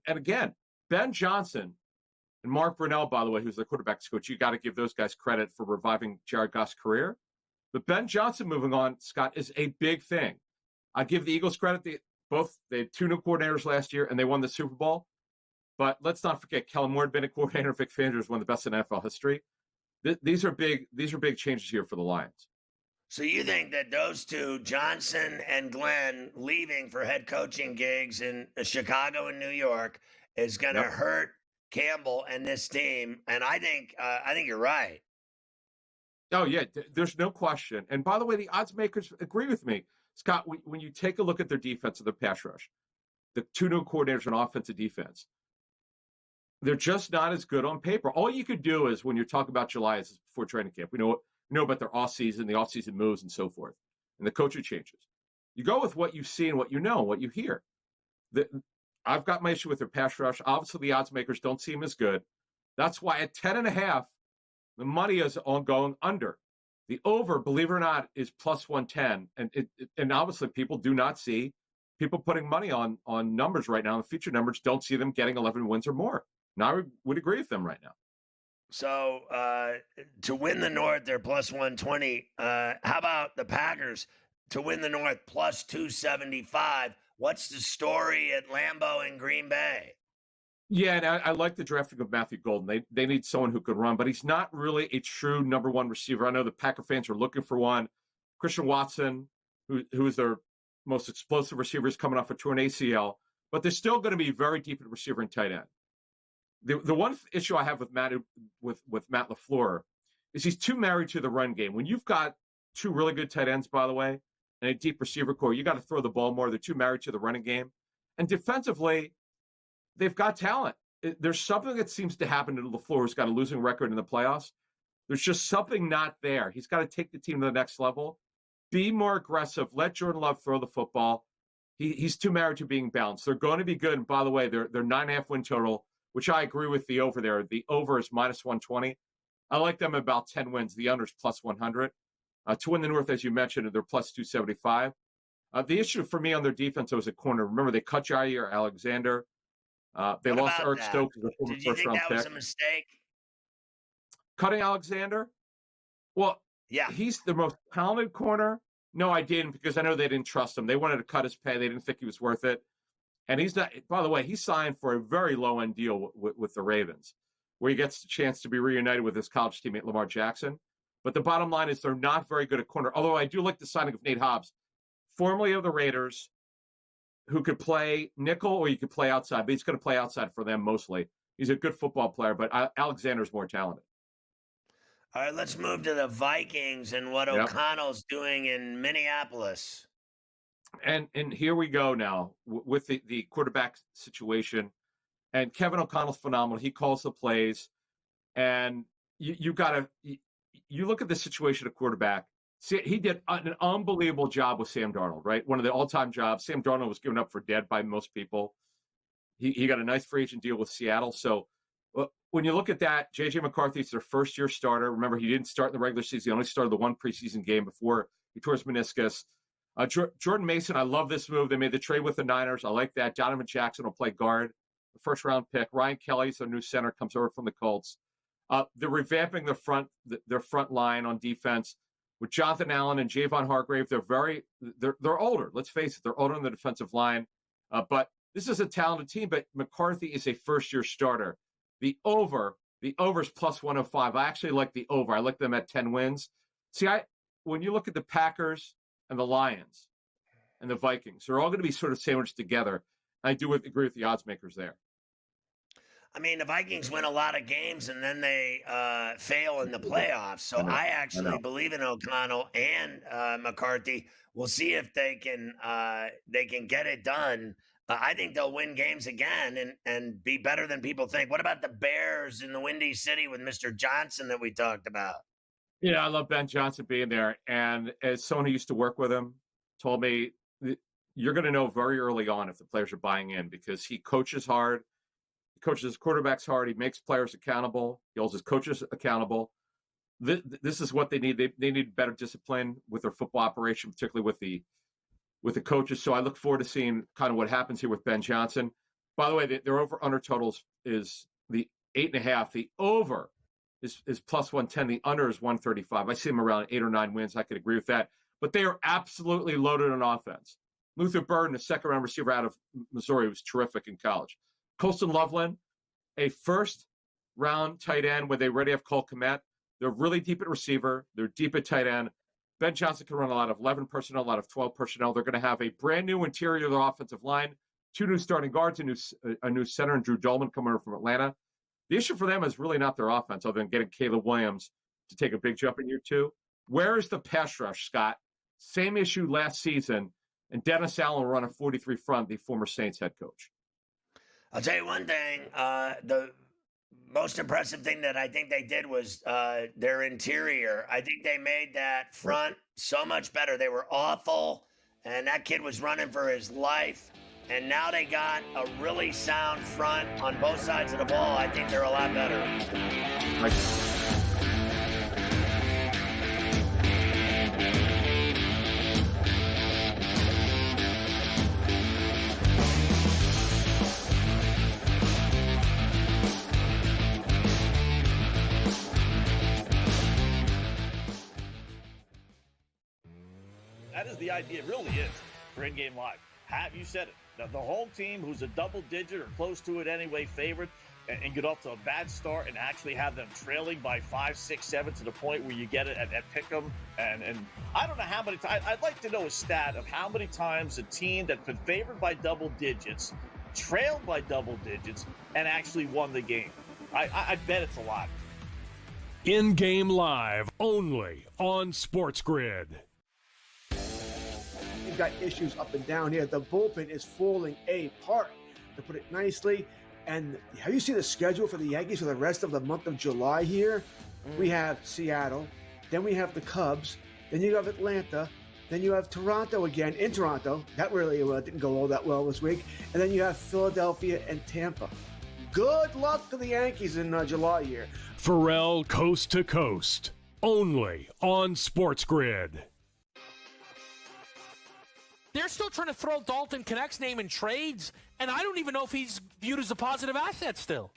again, Ben Johnson and Mark Brunell, by the way, who's the quarterback's coach, you got to give those guys credit for reviving Jared Goff's career. But Ben Johnson moving on, Scott, is a big thing. I give the Eagles credit. They had two new coordinators last year, and they won the Super Bowl. But let's not forget, Kellen Moore had been a coordinator. Vic Fangio is one of the best in NFL history. These are big changes here for the Lions.
So you think that those two, Johnson and Glenn, leaving for head coaching gigs in Chicago and New York, is going to hurt Campbell and this team? And I think you're right.
Oh, yeah, there's no question. And by the way, the odds makers agree with me. Scott, when you take a look at their defense and their pass rush, the two new coordinators on offense and defense, they're just not as good on paper. All you could do is, when you're talking about July, is before training camp. We know about their offseason, the offseason moves and so forth, and the coaching changes. You go with what you see and what you know and what you hear. I've got my issue with their pass rush. Obviously, the odds makers don't seem as good. That's why at 10.5, the money is on going under. The over, believe it or not, is plus 110. And obviously people do not see people putting money on numbers right now. The future numbers don't see them getting 11 wins or more. Now I would agree with them right now.
So to win the North, they're plus 120. How about the Packers to win the North plus 275? What's the story at Lambeau in Green Bay?
Yeah, and I like the drafting of Matthew Golden. They need someone who could run, but he's not really a true number one receiver. I know the Packer fans are looking for one. Christian Watson, who is their most explosive receiver, is coming off a torn ACL, but they're still going to be very deep at receiver and tight end. The one issue I have with Matt LaFleur is he's too married to the run game. When you've got two really good tight ends, by the way, and a deep receiver core, you got to throw the ball more. They're too married to the running game. And defensively, they've got talent. There's something that seems to happen to LaFleur, who's got a losing record in the playoffs. There's just something not there. He's got to take the team to the next level, be more aggressive, let Jordan Love throw the football. He's too married to being balanced. They're going to be good. And by the way, they're 9.5 win total, which I agree with the over there. The over is minus 120. I like them about 10 wins. The under is plus 100. To win the North, as you mentioned, they're plus 275. The issue for me on their defense was a corner. Remember, they cut Jair Alexander. They lost Eric Stokes as a former
Did you think
first-round
that
pick.
was a mistake?
Cutting Alexander? Well,
yeah,
he's the most talented corner. No, I didn't, because I know they didn't trust him. They wanted to cut his pay. They didn't think he was worth it. And he's not, by the way, he signed for a very low-end deal with the Ravens, where he gets the chance to be reunited with his college teammate Lamar Jackson. But the bottom line is they're not very good at corner, although I do like the signing of Nate Hobbs, formerly of the Raiders, who could play nickel or you could play outside, but he's going to play outside for them mostly. He's a good football player, but Alexander's more talented.
All right, let's move to the Vikings and what O'Connell's doing in Minneapolis.
And here we go now with the quarterback situation. And Kevin O'Connell's phenomenal. He calls the plays. And you look at the situation of quarterback. See, he did an unbelievable job with Sam Darnold, right? One of the all-time jobs. Sam Darnold was given up for dead by most people. He got a nice free agent deal with Seattle. So when you look at that, J.J. McCarthy's their first-year starter. Remember, he didn't start in the regular season. He only started the one preseason game before he tore his meniscus. Jordan Mason, I love this move. They made the trade with the Niners. I like that. Donovan Jackson will play guard, the first-round pick. Ryan Kelly's their new center, comes over from the Colts. They're revamping their front line on defense with Jonathan Allen and Javon Hargrave. They're older. Let's face it, they're older on the defensive line. But this is a talented team. But McCarthy is a first-year starter. The over is plus 105. I actually like the over. I like them at 10 wins. See, when you look at the Packers and the Lions and the Vikings, they're all going to be sort of sandwiched together. I do agree with the odds makers there.
I mean, the Vikings win a lot of games and then they fail in the playoffs. So I actually believe in O'Connell and McCarthy. We'll see if they can get it done. I think they'll win games again and be better than people think. What about the Bears in the Windy City with Mr. Johnson that we talked about?
Yeah, I love Ben Johnson being there. And as someone who used to work with him told me, you're going to know very early on if the players are buying in, because he coaches hard. He coaches his quarterbacks hard. He makes players accountable. He holds his coaches accountable. This is what they need. They need better discipline with their football operation, particularly with the coaches. So I look forward to seeing kind of what happens here with Ben Johnson. By the way, their over-under totals is the 8.5. The over is plus 110. The under is 135. I see them around 8 or 9 wins. I could agree with that. But they are absolutely loaded on offense. Luther Burden, a second-round receiver out of Missouri, was terrific in college. Colston Loveland, a first-round tight end where they already have Cole Kmet. They're really deep at receiver. They're deep at tight end. Ben Johnson can run a lot of 11 personnel, a lot of 12 personnel. They're going to have a brand-new interior of their offensive line, 2 new starting guards, a new center, and Drew Dolman coming over from Atlanta. The issue for them is really not their offense, other than getting Caleb Williams to take a big jump in year 2. Where is the pass rush, Scott? Same issue last season, and Dennis Allen will run a 43 front, the former Saints head coach.
I'll tell you one thing. The most impressive thing that I think they did was their interior. I think they made that front so much better. They were awful, and that kid was running for his life. And now they got a really sound front on both sides of the ball. I think they're a lot better.
That is the idea. It really is for in-game live. You said it. The home team, who's a double-digit or close to it anyway, favorite, and get off to a bad start and actually have them trailing by 5, 6, 7 to the point where you get it at Pick'em. And I don't know how many times. I'd like to know a stat of how many times a team that's been favored by double digits trailed by double digits, and actually won the game. I bet it's a lot.
In-game live only on SportsGrid.
You've got issues up and down here. The bullpen is falling apart, to put it nicely. And have you seen the schedule for the Yankees for the rest of the month of July here? We have Seattle, then we have the Cubs, then you have Atlanta, then you have Toronto again in Toronto. That really didn't go all that well this week. And then you have Philadelphia and Tampa. Good luck to the Yankees in July here.
Ferrall coast to coast, only on SportsGrid.
They're still trying to throw Dalton Connect's name in trades, and I don't even know if he's viewed as a positive asset still.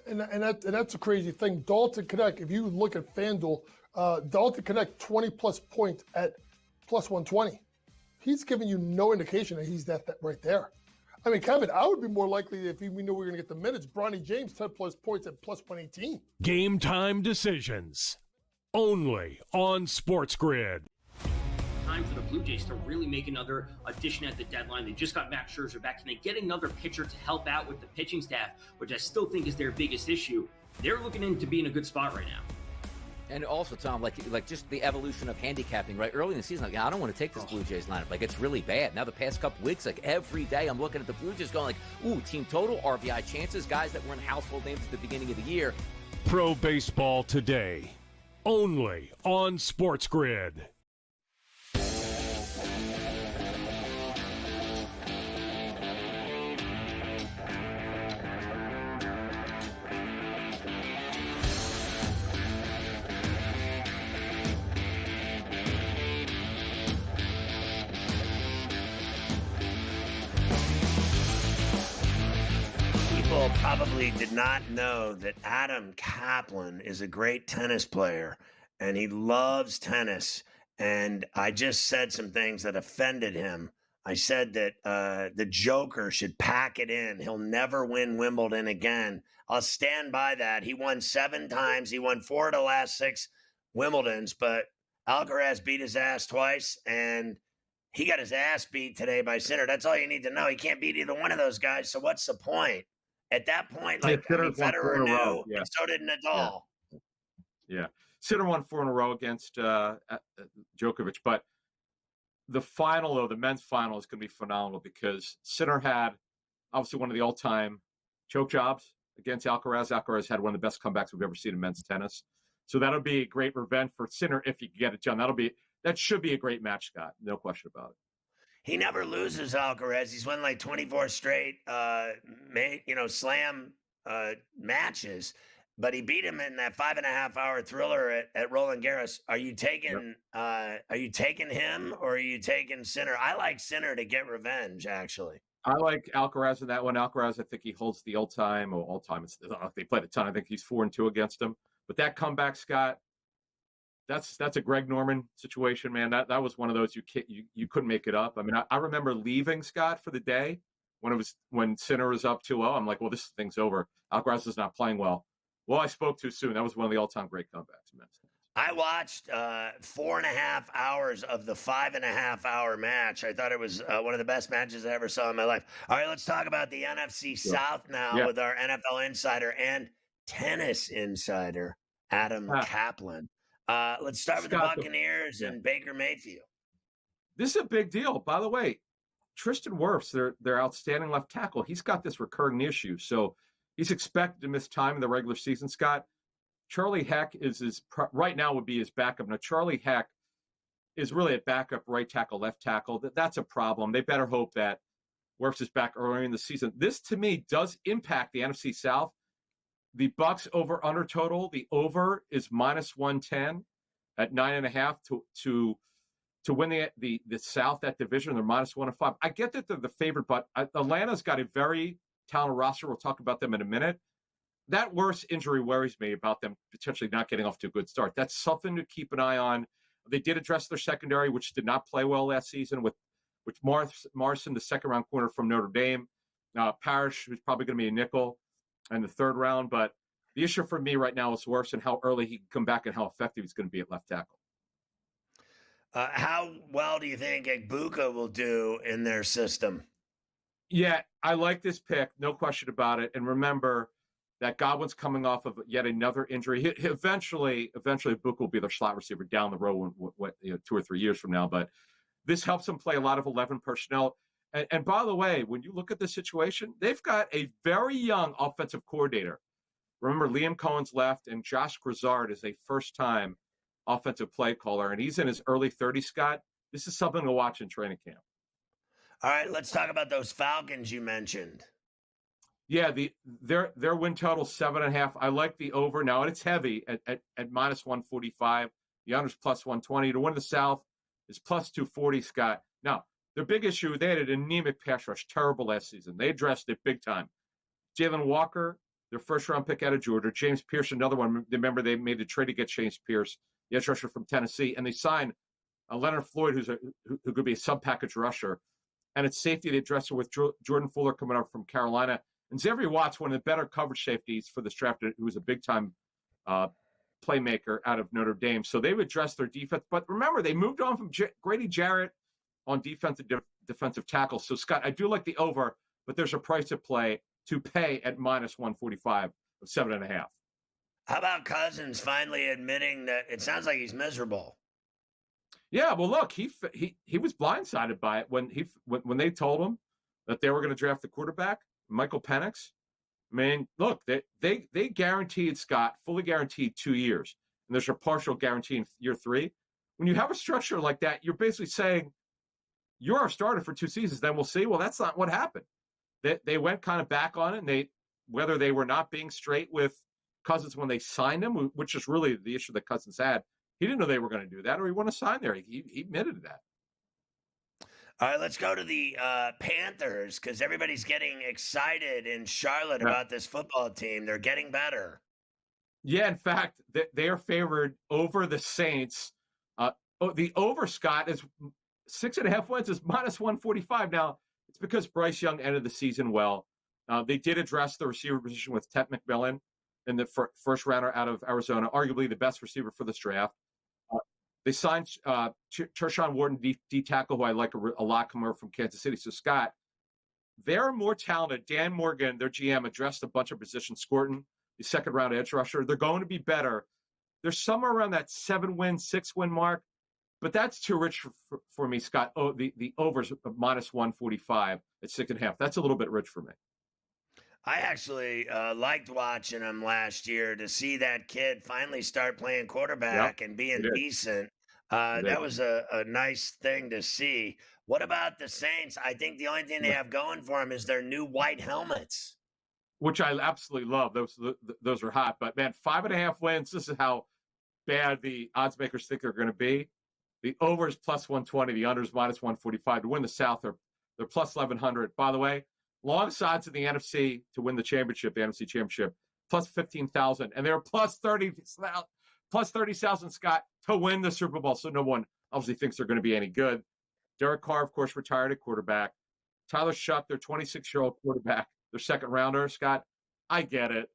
And that's a crazy thing. Dalton Connect, if you look at FanDuel, Dalton Connect 20-plus points at plus 120. He's giving you no indication that he's that right there. I mean, Kevin, I would be more likely if we knew we were going to get the minutes. Bronny James, 10-plus points at plus 118.
Game time decisions, only on SportsGrid.
Time for the Blue Jays to really make another addition at the deadline. They just got Max Scherzer back. Can they get another pitcher to help out with the pitching staff, which I still think is their biggest issue? They're looking in to be in a good spot right now.
And also, Tom, like just the evolution of handicapping, right? Early in the season, I don't want to take this Blue Jays lineup. Like, it's really bad. Now, the past couple weeks, every day I'm looking at the Blue Jays going ooh, team total, RBI chances, guys that were in household names at the beginning of the year.
Pro Baseball Today, only on SportsGrid.
People probably did not know that Adam Kaplan is a great tennis player and he loves tennis. And I just said some things that offended him. I said that the Joker should pack it in. He'll never win Wimbledon again. I'll stand by that. He won 7 times. He won 4 of the last 6 Wimbledons, but Alcaraz beat his ass twice, and he got his ass beat today by Sinner. That's all you need to know. He can't beat either one of those guys, so what's the point? At that point, Federer knew, and so did Nadal.
Yeah. Sinner won 4 in a row against Djokovic, but the final, though, the men's final is going to be phenomenal because Sinner had obviously one of the all-time choke jobs against Alcaraz. Alcaraz had one of the best comebacks we've ever seen in men's tennis. So that'll be a great revenge for Sinner if you can get it done. That should be a great match, Scott. No question about it.
He never loses, Alcaraz. He's won like 24 straight slam matches, but he beat him in that 5.5-hour thriller at Roland Garros. Are you taking him or are you taking Sinner? I like Sinner to get revenge, actually.
I like Alcaraz in that one. Alcaraz, I think he holds the all-time. They played a ton. I think he's 4-2 against him. But that comeback, Scott, that's a Greg Norman situation, man. That was one of those you couldn't make it up. I mean, I remember leaving, Scott, for the day when Sinner was up 2-0. I'm like, well, this thing's over. Alcaraz is not playing well. Well, I spoke too soon. That was one of the all-time great comebacks, man.
I watched 4.5 hours of the 5.5-hour match. I thought it was one of the best matches I ever saw in my life. All right, let's talk about the NFC South now with our NFL insider and tennis insider, Adam Kaplan. Let's start with the Buccaneers and Baker Mayfield.
This is a big deal. By the way, Tristan Wirfs, their outstanding left tackle, he's got this recurring issue. So he's expected to miss time in the regular season, Scott. Charlie Heck right now would be his backup. Now, Charlie Heck is really a backup right tackle, left tackle. That's a problem. They better hope that Wirfs is back early in the season. This, to me, does impact the NFC South. The Bucs over-under total, the over is -110 at 9.5 to win the South, that division. They're -105. I get that they're the favorite, but Atlanta's got a very talented roster. We'll talk about them in a minute. That worst injury worries me about them potentially not getting off to a good start. That's something to keep an eye on. They did address their secondary, which did not play well last season with Morrison, the second-round corner from Notre Dame. Parrish, who's probably going to be a nickel in the 3rd round. But the issue for me right now is worse and how early he can come back and how effective he's going to be at left tackle.
How well do you think Egbuka will do in their system?
Yeah, I like this pick, no question about it. And remember that Godwin's coming off of yet another injury. Eventually, Book will be their slot receiver down the road, 2 or 3 years from now. But this helps them play a lot of 11 personnel. And by the way, when you look at the situation, they've got a very young offensive coordinator. Remember, Liam Cohen's left, and Josh Grizzard is a first-time offensive play caller, and he's in his early 30s, Scott. This is something to watch in training camp.
All right, let's talk about those Falcons you mentioned.
Yeah, their win total 7.5. I like the over. Now, it's heavy at minus 145. The under's plus 120. To win the South is plus 240, Scott. Now, their big issue, they had an anemic pass rush, terrible last season. They addressed it big time. Jalen Walker, their first-round pick out of Georgia. James Pierce, another one. Remember, they made a trade to get James Pierce, the edge rusher from Tennessee, and they signed Leonard Floyd, who could be a sub-package rusher. And it's safety, they addressed it with Jordan Fuller coming up from Carolina. And Xavier Watts, one of the better coverage safeties for this draft, who was a big-time playmaker out of Notre Dame. So they've addressed their defense. But remember, they moved on from Grady Jarrett on defensive tackle. So, Scott, I do like the over, but there's a price to pay at minus 145 of 7.5.
How about Cousins finally admitting that it sounds like he's miserable?
Yeah, well, look, he was blindsided by it when they told him that they were going to draft the quarterback, Michael Penix. I mean, look, they guaranteed, Scott, fully guaranteed 2 years, and there's a partial guarantee in year 3. When you have a structure like that, you're basically saying you're our starter for 2 seasons. Then we'll see. Well, that's not what happened. They went kind of back on it, and whether they were not being straight with Cousins when they signed him, which is really the issue that Cousins had. He didn't know they were going to do that, or he wouldn't have signed there. He admitted to that.
All right, let's go to the Panthers, because everybody's getting excited in Charlotte about this football team. They're getting better.
Yeah, in fact, they are favored over the Saints. The over, Scott, is 6.5 wins is minus 145. Now, it's because Bryce Young ended the season well. They did address the receiver position with Ted McMillan in the first rounder out of Arizona, arguably the best receiver for this draft. They signed Tershawn Wharton, D tackle, who I like a lot, coming over from Kansas City. So, Scott, they're more talented. Dan Morgan, their GM, addressed a bunch of positions. Scorton, the second-round edge rusher. They're going to be better. They're somewhere around that 7-win, 6-win mark, but that's too rich for me, Scott. Oh, the overs minus 145 at 6.5. That's a little bit rich for me.
I actually liked watching him last year to see that kid finally start playing quarterback and being decent. That was a nice thing to see. What about the Saints? I think the only thing they have going for them is their new white helmets,
which I absolutely love. Those are hot. But, man, 5.5 wins, this is how bad the odds makers think they're going to be. The over is plus 120. The under is minus 145. To win the South, they're plus 1,100. By the way, long odds in the NFC to win the championship, the NFC Championship, plus 15,000. And they're plus 30,000, Scott, to win the Super Bowl. So no one obviously thinks they're going to be any good. Derek Carr, of course, retired at quarterback. Tyler Shuck, their 26-year-old quarterback, their second rounder, Scott. I get it.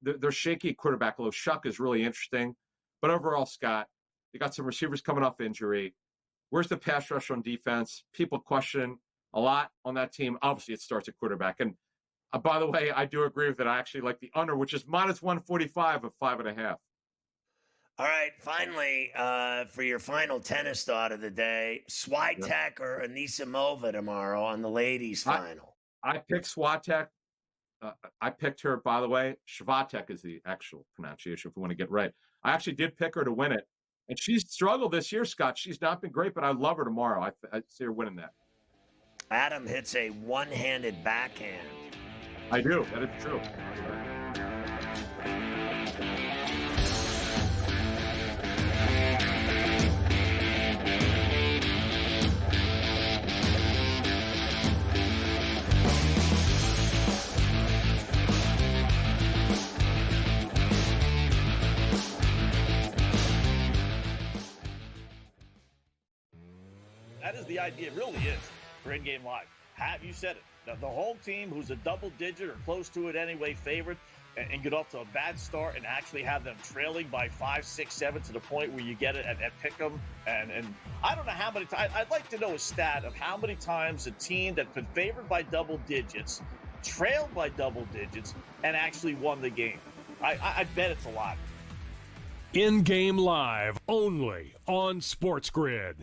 They're shaky quarterback, although Shuck is really interesting. But overall, Scott, they got some receivers coming off injury. Where's the pass rush on defense? People question a lot on that team. Obviously, it starts at quarterback. And by the way, I do agree with that. I actually like the under, which is minus 145 of 5.5.
All right, finally, for your final tennis thought of the day, Swiatek or Anisimova tomorrow on the ladies' final.
I picked Swiatek. I picked her, by the way. Swiatek is the actual pronunciation if we want to get right. I actually did pick her to win it. And she's struggled this year, Scott. She's not been great, but I love her tomorrow. I see her winning that.
Adam hits a one-handed backhand.
I do. That is true.
That is the idea. It really is for in-game live. You said it. The home team who's a double-digit or close to it anyway favorite, and get off to a bad start and actually have them trailing by 5, 6, 7 to the point where you get it at pick'em. And I don't know how many times. I'd like to know a stat of how many times a team that's been favored by double digits, trailed by double digits, and actually won the game. I bet it's a lot.
In-game live only on SportsGrid.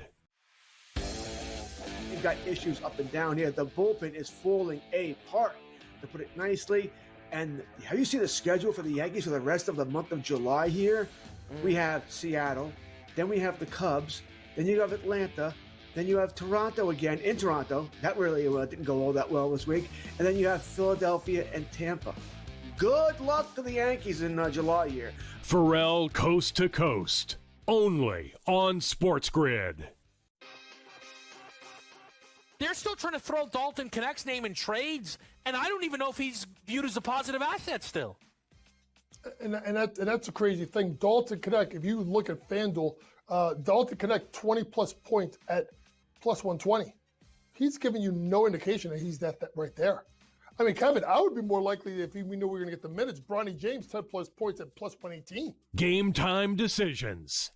You've got issues up and down here. The bullpen is falling apart, to put it nicely. And have you seen the schedule for the Yankees for the rest of the month of July here? We have Seattle, then we have the Cubs, then you have Atlanta, then you have Toronto again in Toronto. That really didn't go all that well this week. And then you have Philadelphia and Tampa. Good luck to the Yankees in July here.
Ferrall coast to coast, only on SportsGrid.
They're still trying to throw Dalton Connect's name in trades, and I don't even know if he's viewed as a positive asset still.
And that's a crazy thing. Dalton Connect, if you look at FanDuel, Dalton Connect 20-plus points at plus 120. He's giving you no indication that he's that right there. I mean, Kevin, I would be more likely if we knew we were going to get the minutes. Bronny James, 10-plus points at plus 118.
Game time decisions,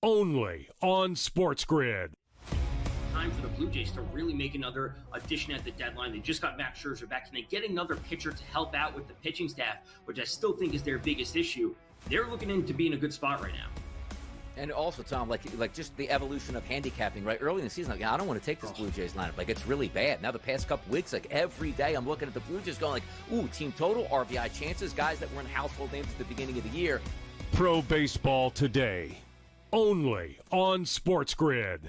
only on SportsGrid.
Time for the Blue Jays to really make another addition at the deadline. They just got Max Scherzer back. Can they get another pitcher to help out with the pitching staff, which I still think is their biggest issue? They're looking in to be in a good spot right now.
And also, Tom, like just the evolution of handicapping, right? Early in the season, like, I don't want to take this Blue Jays lineup. Like, it's really bad. Now, the past couple weeks, like, every day I'm looking at the Blue Jays going like, ooh, team total, RBI chances, guys that were in household names at the beginning of the year.
Pro Baseball Today, only on SportsGrid.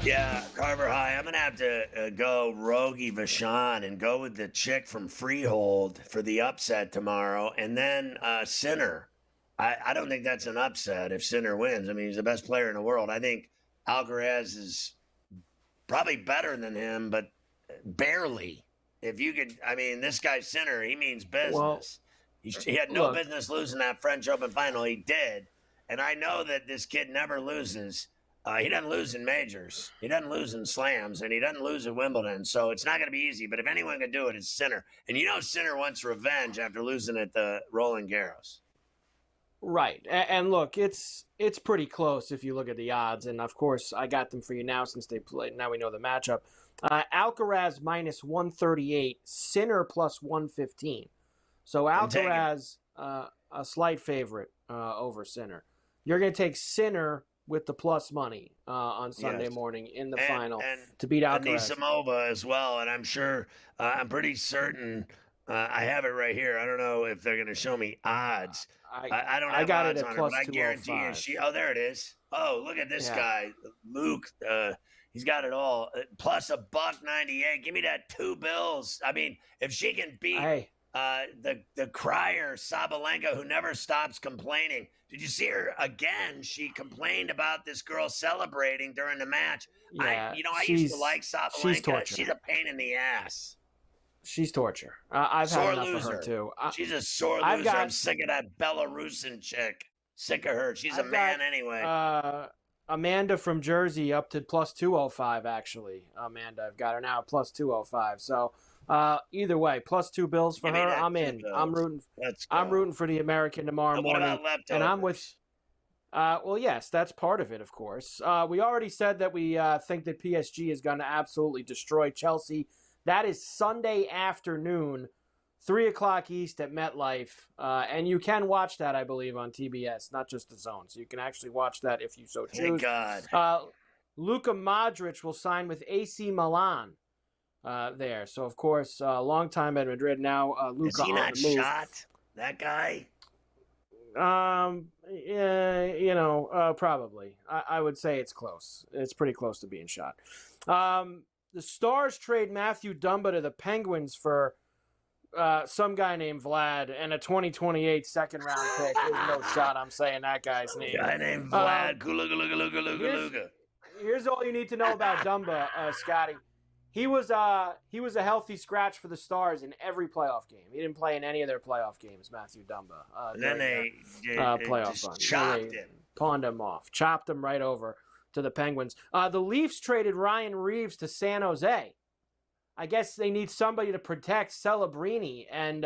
Yeah, Carver High, I'm going to have to go Rogie Vachon and go with the chick from Freehold for the upset tomorrow. And then Sinner. I don't think that's an upset if Sinner wins. I mean, he's the best player in the world. I think Alcaraz is probably better than him, but barely. If you could, I mean, this guy Sinner, he means business. Well, he had no business losing that French Open final. He did. And I know that this kid never loses. He doesn't lose in majors. He doesn't lose in slams, and he doesn't lose at Wimbledon. So it's not going to be easy. But if anyone can do it, it's Sinner. And you know Sinner wants revenge after losing at the Roland Garros.
Right. And look, it's pretty close if you look at the odds. And, of course, I got them for you now since they played. Now we know the matchup. Alcaraz minus 138, Sinner plus 115. So Alcaraz, a slight favorite over Sinner. You're going to take Sinner with the plus money on Sunday morning in the final to beat Alcaraz.
Anisimova as well, and I'm sure, I'm pretty certain, I have it right here. I don't know if they're going to show me odds. I don't have
I got
odds
it at
on
plus
it, but I guarantee you. Oh, there it is. Oh, look at this guy, Luke. He's got it all. Plus $1.98. Give me that $2 bills. I mean, if she can beat the crier Sabalenka, who never stops complaining. Did you see her again? She complained about this girl celebrating during the match.
Yeah,
I used to like Sabalenka. She's a pain in the ass.
She's torture. I've had enough of her too.
She's a sore loser. I'm sick of that Belarusian chick. Sick of her. She's a man anyway.
Amanda from Jersey up to plus 205 actually. Amanda, I've got her now at plus 205. So either way, plus $2 bills for her. I'm in. I'm rooting for the American tomorrow morning.
What about leftovers?
And I'm with. Well, yes, that's part of it, of course. We already said that we think that PSG is going to absolutely destroy Chelsea. That is Sunday afternoon, 3:00 East at MetLife, and you can watch that, I believe, on TBS, not just the Zone. So you can actually watch that if you so choose.
Thank God.
Luka Modric will sign with AC Milan. There. So, of course, long time at Madrid. Now, Luka
on the move. Is he not shot? That guy?
Probably. I would say it's close. It's pretty close to being shot. The Stars trade Matthew Dumba to the Penguins for some guy named Vlad and a 2028 second-round pick. There's no shot I'm saying that guy's name.
Guy named Vlad. Luga.
Here's all you need to know about Dumba, Scotty. He was a healthy scratch for the Stars in every playoff game. He didn't play in any of their playoff games, Matthew Dumba.
And then they
playoff
just
run.
chopped him.
Pawned him off. Chopped him right over to the Penguins. The Leafs traded Ryan Reeves to San Jose. I guess they need somebody to protect Celebrini and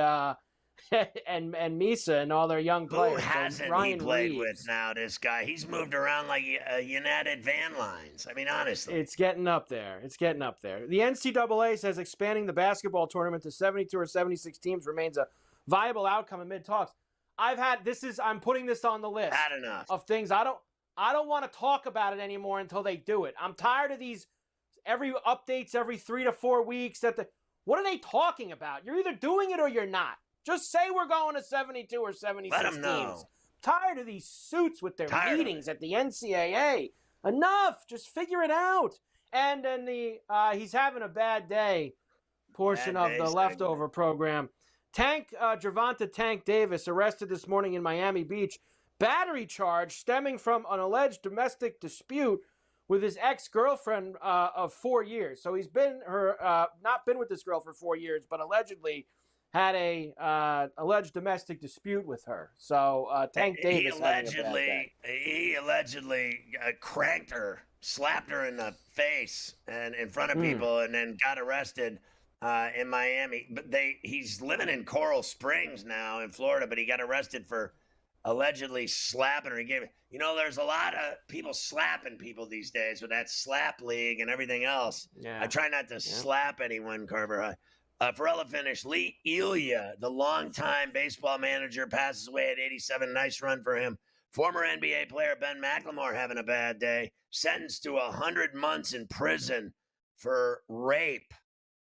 Misa and all their young players.
Who hasn't
Ryan
he played
Reeves.
with now, this guy? He's moved around like United Van Lines. I mean, honestly.
It's getting up there. The NCAA says expanding the basketball tournament to 72 or 76 teams remains a viable outcome amid talks. I'm putting this on the list.
Had enough
of things. I don't want to talk about it anymore until they do it. I'm tired of these updates every 3 to 4 weeks. What are they talking about? You're either doing it or you're not. Just say we're going to 72 or 76
Let them
teams.
know.
Tired of these suits with their meetings at the NCAA. Enough. Just figure it out. And then he's having a bad day portion of the leftover program. Gervonta Tank Davis arrested this morning in Miami Beach. Battery charge stemming from an alleged domestic dispute with his ex-girlfriend of 4 years. So he's not been with this girl for 4 years, but allegedly had a alleged domestic dispute with her. So Tank Davis
he allegedly cranked her, slapped her in the face and in front of people, and then got arrested in Miami. But he's living in Coral Springs now in Florida, but he got arrested for allegedly slapping her. There's a lot of people slapping people these days with that slap league and everything else.
Yeah.
I try not to slap anyone, Carver. Ferrall finish. Lee Elia, the longtime baseball manager, passes away at 87. Nice run for him. Former NBA player Ben McLemore having a bad day. Sentenced to 100 months in prison for rape.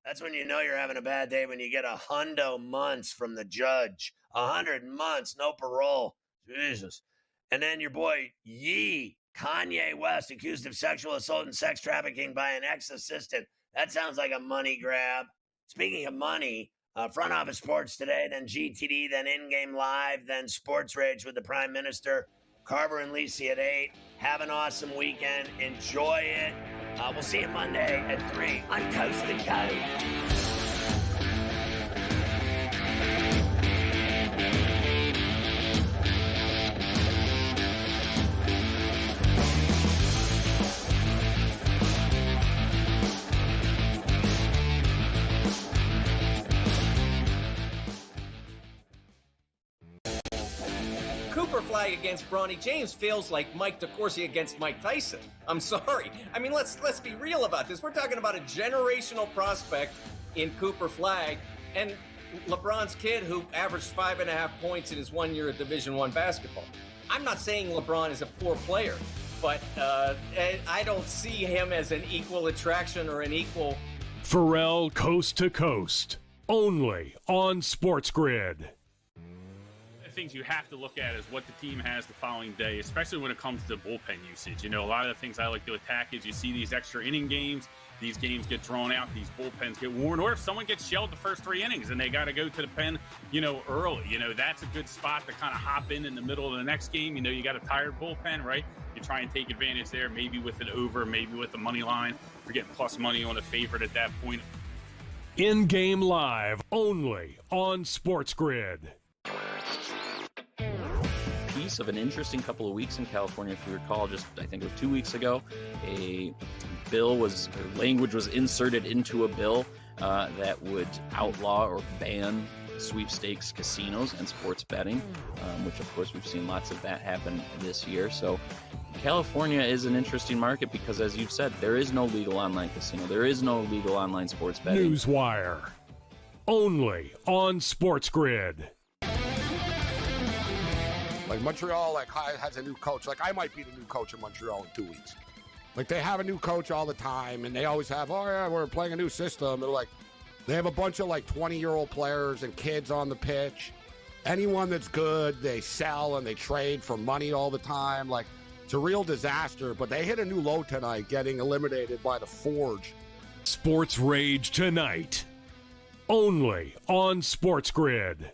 That's when you know you're having a bad day, when you get 100 months from the judge. 100 months, no parole. Jesus. And then your boy Yee, Kanye West, accused of sexual assault and sex trafficking by an ex-assistant. That sounds like a money grab. Speaking of money, Front Office Sports today, then GTD, then In-Game Live, then Sports Rage with the Prime Minister. Carver and Lisi at 8. Have an awesome weekend. Enjoy it. We'll see you Monday at 3 on Coast to Coast.
Flagg against Bronny James feels like Mike DeCourcy against Mike Tyson. I'm sorry. I mean, let's be real about this. We're talking about a generational prospect in Cooper Flagg and LeBron's kid who averaged 5.5 points in his 1 year of Division I basketball. I'm not saying LeBron is a poor player, but I don't see him as an equal attraction or an equal.
Ferrall Coast to Coast, only on SportsGrid.
Things you have to look at is what the team has the following day, especially when it comes to bullpen usage. A lot of the things I like to attack is you see these extra inning games, these games get drawn out, these bullpens get worn, or if someone gets shelled the first 3 innings and they got to go to the pen, early, that's a good spot to kind of hop in the middle of the next game. You got a tired bullpen, right? You try and take advantage there, maybe with an over, maybe with the money line. You're getting plus money on a favorite at that point.
In-game live, only on SportsGrid.
Piece of an interesting couple of weeks in California. If you recall, I think it was 2 weeks ago, language was inserted into a bill that would outlaw or ban sweepstakes casinos and sports betting, which of course we've seen lots of that happen this year. So California is an interesting market because, as you've said, there is no legal online casino. There is no legal online sports betting.
Newswire, only on SportsGrid.
Like Montreal, has a new coach. I might be the new coach of Montreal in 2 weeks. They have a new coach all the time, and they always have, we're playing a new system. They're they have a bunch of 20-year-old players and kids on the pitch. Anyone that's good, they sell and they trade for money all the time. It's a real disaster, but they hit a new low tonight, getting eliminated by the Forge.
Sports Rage tonight, only on SportsGrid.